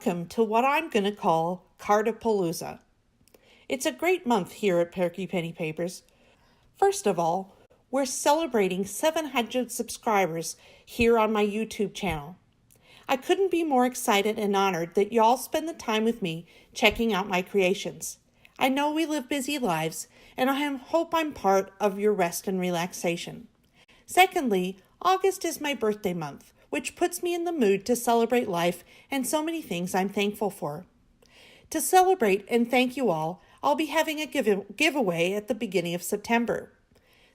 Welcome to what I'm going to call Cardapalooza. It's a great month here at Perky Penny Papers. First of all, we're celebrating 700 subscribers here on my YouTube channel. I couldn't be more excited and honored that y'all spend the time with me checking out my creations. I know we live busy lives, and I hope I'm part of your rest and relaxation. Secondly, August is my birthday month, which puts me in the mood to celebrate life and so many things I'm thankful for. To celebrate and thank you all, I'll be having a giveaway at the beginning of September.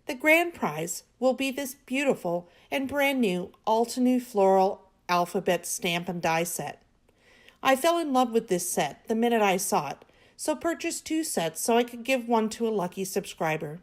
The grand prize will be this beautiful and brand new Altenew floral alphabet stamp and die set. I fell in love with this set the minute I saw it, so purchased 2 sets so I could give one to a lucky subscriber.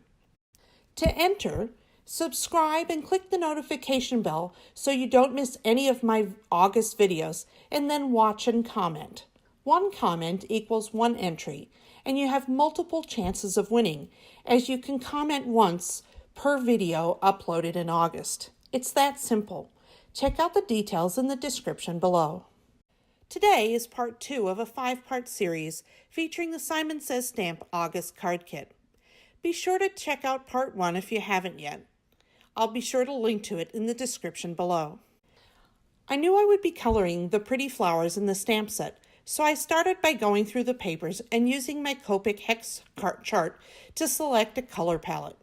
To enter, subscribe and click the notification bell so you don't miss any of my August videos, and then watch and comment. 1 comment equals 1 entry, and you have multiple chances of winning, as you can comment once per video uploaded in August. It's that simple. Check out the details in the description below. Today is part 2 of a 5-part series featuring the Simon Says Stamp August card kit. Be sure to check out part 1 if you haven't yet. I'll be sure to link to it in the description below. I knew I would be coloring the pretty flowers in the stamp set, so I started by going through the papers and using my Copic hex chart to select a color palette.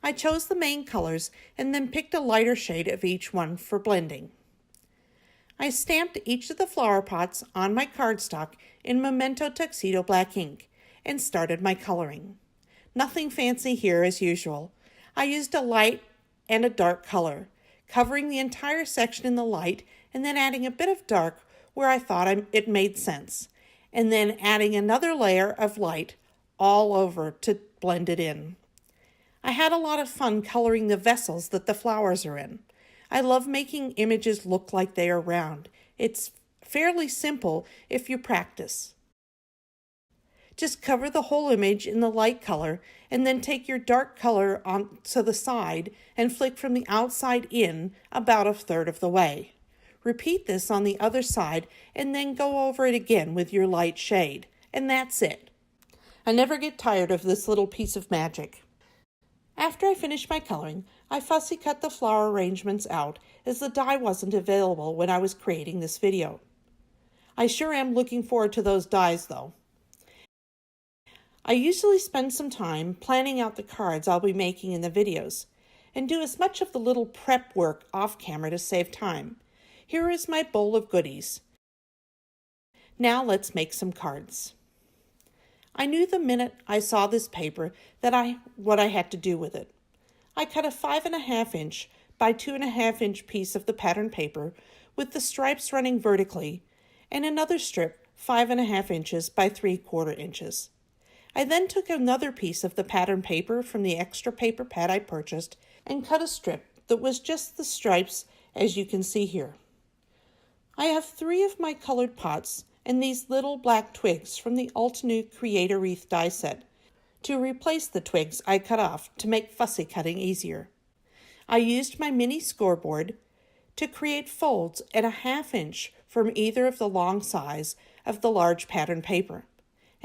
I chose the main colors and then picked a lighter shade of each one for blending. I stamped each of the flower pots on my cardstock in Memento Tuxedo black ink and started my coloring. Nothing fancy here as usual. I used a light and a dark color, covering the entire section in the light and then adding a bit of dark where I thought it made sense, and then adding another layer of light all over to blend it in. I had a lot of fun coloring the vessels that the flowers are in. I love making images look like they are round. It's fairly simple if you practice. Just cover the whole image in the light color and then take your dark color on to the side and flick from the outside in about 1/3 of the way. Repeat this on the other side and then go over it again with your light shade. And that's it. I never get tired of this little piece of magic. After I finished my coloring, I fussy cut the flower arrangements out as the die wasn't available when I was creating this video. I sure am looking forward to those dies though. I usually spend some time planning out the cards I'll be making in the videos and do as much of the little prep work off camera to save time. Here is my bowl of goodies. Now let's make some cards. I knew the minute I saw this paper what I had to do with it. I cut a 5.5 inch by 2.5 inch piece of the pattern paper with the stripes running vertically and another strip 5.5 inches by 3/4 inches. I then took another piece of the pattern paper from the extra paper pad I purchased and cut a strip that was just the stripes as you can see here. I have 3 of my colored pots and these little black twigs from the Altenew Creator Wreath die set to replace the twigs I cut off to make fussy cutting easier. I used my mini scoreboard to create folds at 1/2 inch from either of the long sides of the large pattern paper,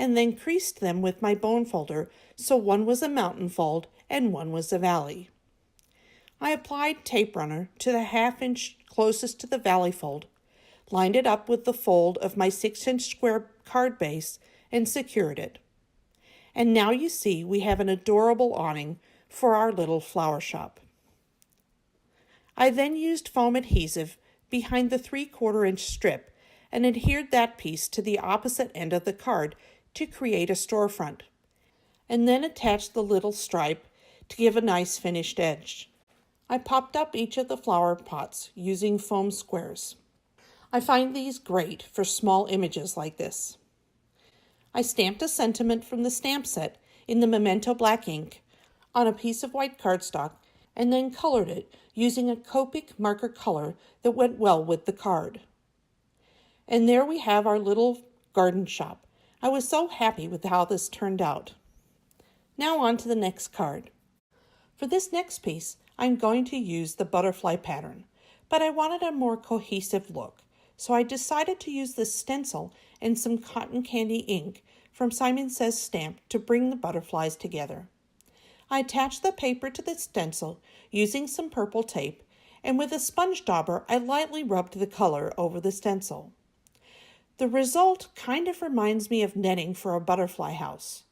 and then creased them with my bone folder so one was a mountain fold and one was a valley. I applied tape runner to the 1/2 inch closest to the valley fold, lined it up with the fold of my 6-inch square card base, and secured it. And now you see we have an adorable awning for our little flower shop. I then used foam adhesive behind the 3/4 inch strip and adhered that piece to the opposite end of the card to create a storefront, and then attached the little stripe to give a nice finished edge. I popped up each of the flower pots using foam squares. I find these great for small images like this. I stamped a sentiment from the stamp set in the Memento black ink on a piece of white cardstock and then colored it using a Copic marker color that went well with the card. And there we have our little garden shop. I was so happy with how this turned out. Now on to the next card. For this next piece, I'm going to use the butterfly pattern, but I wanted a more cohesive look, so I decided to use this stencil and some cotton candy ink from Simon Says Stamp to bring the butterflies together. I attached the paper to the stencil using some purple tape, and with a sponge dauber I lightly rubbed the color over the stencil. The result kind of reminds me of netting for a butterfly house.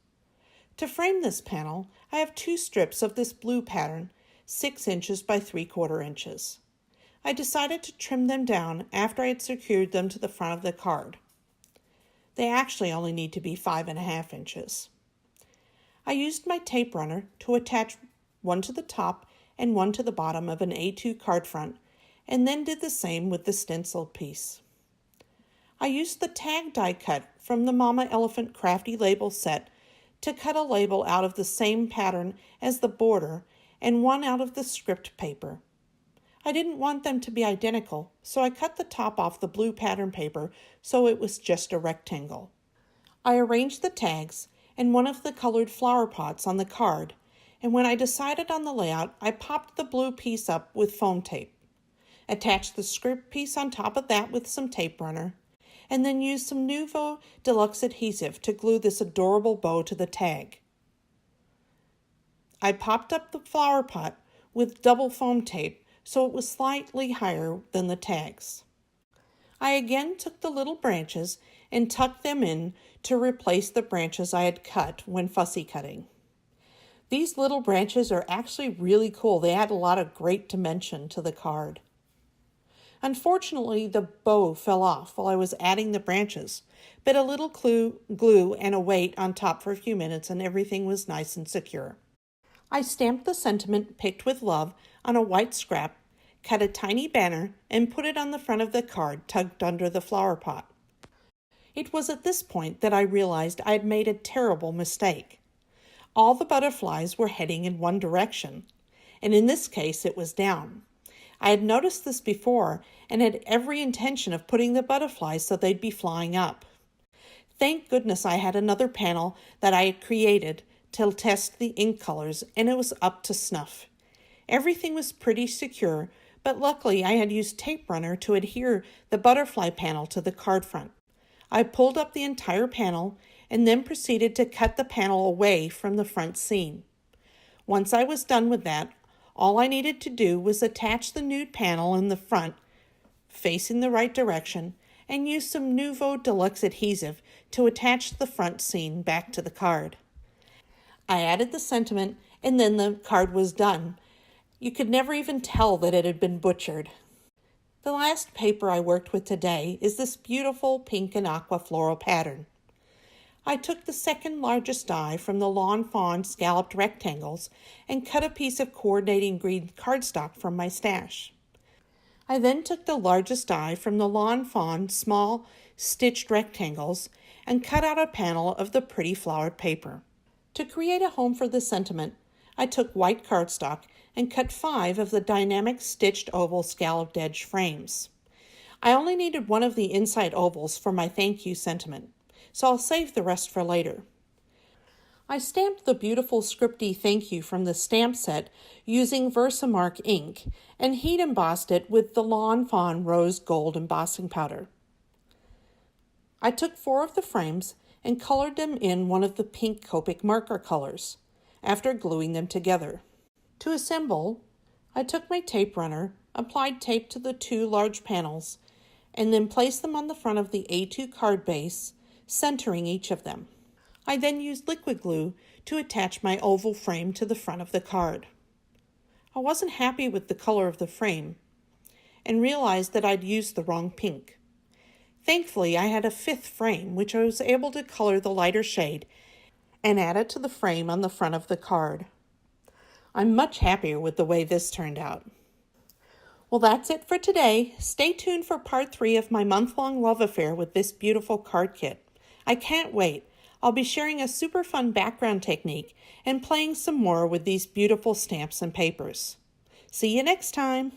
To frame this panel, I have 2 strips of this blue pattern, 6 inches by 3/4 inches. I decided to trim them down after I had secured them to the front of the card. They actually only need to be 5.5 inches. I used my tape runner to attach one to the top and one to the bottom of an A2 card front, and then did the same with the stenciled piece. I used the tag die cut from the Mama Elephant Crafty label set to cut a label out of the same pattern as the border and one out of the script paper. I didn't want them to be identical, so I cut the top off the blue pattern paper so it was just a rectangle. I arranged the tags and one of the colored flower pots on the card, and when I decided on the layout, I popped the blue piece up with foam tape, attached the script piece on top of that with some tape runner, and then used some Nuvo DELUXE adhesive to glue this adorable bow to the tag. I popped up the flower pot with double foam tape so it was slightly higher than the tags. I again took the little branches and tucked them in to replace the branches I had cut when fussy cutting. These little branches are actually really cool. They add a lot of great dimension to the card. Unfortunately, the bow fell off while I was adding the branches, but a little glue and a weight on top for a few minutes and everything was nice and secure. I stamped the sentiment "Picked with Love" on a white scrap, cut a tiny banner, and put it on the front of the card tucked under the flower pot. It was at this point that I realized I had made a terrible mistake. All the butterflies were heading in one direction, and in this case it was down. I had noticed this before and had every intention of putting the butterflies so they'd be flying up. Thank goodness I had another panel that I had created to test the ink colors, and it was up to snuff. Everything was pretty secure, but luckily I had used tape runner to adhere the butterfly panel to the card front. I pulled up the entire panel and then proceeded to cut the panel away from the front seam. Once I was done with that, all I needed to do was attach the nude panel in the front, facing the right direction, and use some Nuvo DELUXE adhesive to attach the front seam back to the card. I added the sentiment, and then the card was done. You could never even tell that it had been butchered. The last paper I worked with today is this beautiful pink and aqua floral pattern. I took the second largest die from the Lawn Fawn scalloped rectangles and cut a piece of coordinating green cardstock from my stash. I then took the largest die from the Lawn Fawn small stitched rectangles and cut out a panel of the pretty flowered paper. To create a home for the sentiment, I took white cardstock and cut 5 of the dynamic stitched oval scalloped edge frames. I only needed one of the inside ovals for my thank you sentiment, so I'll save the rest for later. I stamped the beautiful scripty thank you from the stamp set using Versamark ink and heat embossed it with the Lawn Fawn rose gold embossing powder. I took 4 of the frames and colored them in one of the pink Copic marker colors after gluing them together. To assemble, I took my tape runner, applied tape to the 2 large panels, and then placed them on the front of the A2 card base, centering each of them. I then used liquid glue to attach my oval frame to the front of the card. I wasn't happy with the color of the frame and realized that I'd used the wrong pink. Thankfully, I had a 5th frame, which I was able to color the lighter shade and add it to the frame on the front of the card. I'm much happier with the way this turned out. Well, that's it for today. Stay tuned for part 3 of my month-long love affair with this beautiful card kit. I can't wait. I'll be sharing a super fun background technique and playing some more with these beautiful stamps and papers. See you next time.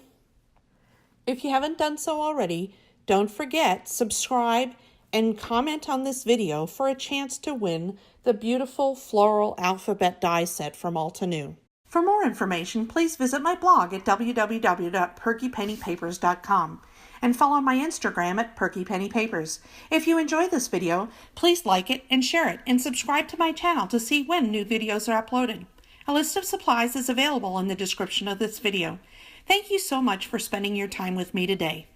If you haven't done so already, don't forget, subscribe and comment on this video for a chance to win the beautiful floral alphabet die set from Altenew. For more information, please visit my blog at www.perkypennypapers.com and follow my Instagram at Perky Penny Papers. If you enjoyed this video, please like it and share it, and subscribe to my channel to see when new videos are uploaded. A list of supplies is available in the description of this video. Thank you so much for spending your time with me today.